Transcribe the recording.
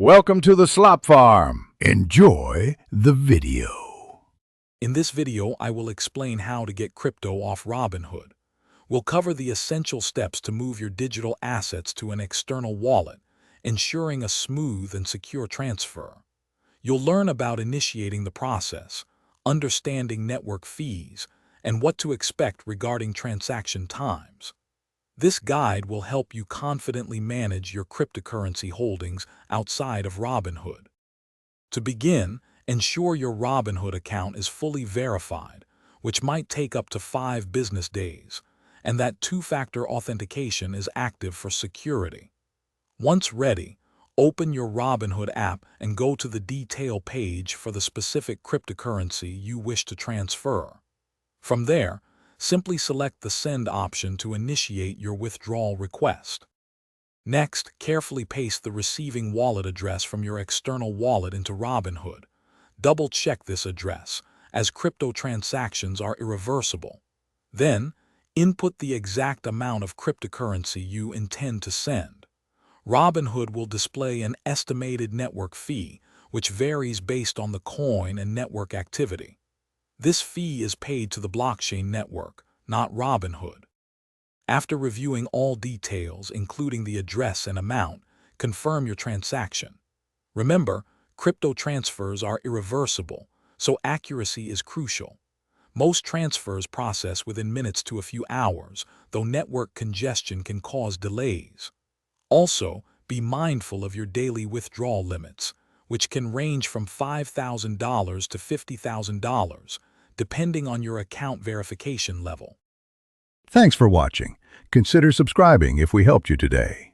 Welcome to the Slop Farm. Enjoy the video. In this video, I will explain how to get crypto off Robinhood. We'll cover the essential steps to move your digital assets to an external wallet, ensuring a smooth and secure transfer. You'll learn about initiating the process, understanding network fees, and what to expect regarding transaction times. This guide will help you confidently manage your cryptocurrency holdings outside of Robinhood. To begin, ensure your Robinhood account is fully verified, which might take up to 5 business days, and that two-factor authentication is active for security. Once ready, open your Robinhood app and go to the detail page for the specific cryptocurrency you wish to transfer. From there, simply select the Send option to initiate your withdrawal request. Next, carefully paste the receiving wallet address from your external wallet into Robinhood. Double-check this address, as crypto transactions are irreversible. Then, input the exact amount of cryptocurrency you intend to send. Robinhood will display an estimated network fee, which varies based on the coin and network activity. This fee is paid to the blockchain network, not Robinhood. After reviewing all details, including the address and amount, confirm your transaction. Remember, crypto transfers are irreversible, so accuracy is crucial. Most transfers process within minutes to a few hours, though network congestion can cause delays. Also, be mindful of your daily withdrawal limits, which can range from $5,000 to $50,000, depending on your account verification level. Thanks for watching. Consider subscribing if we helped you today.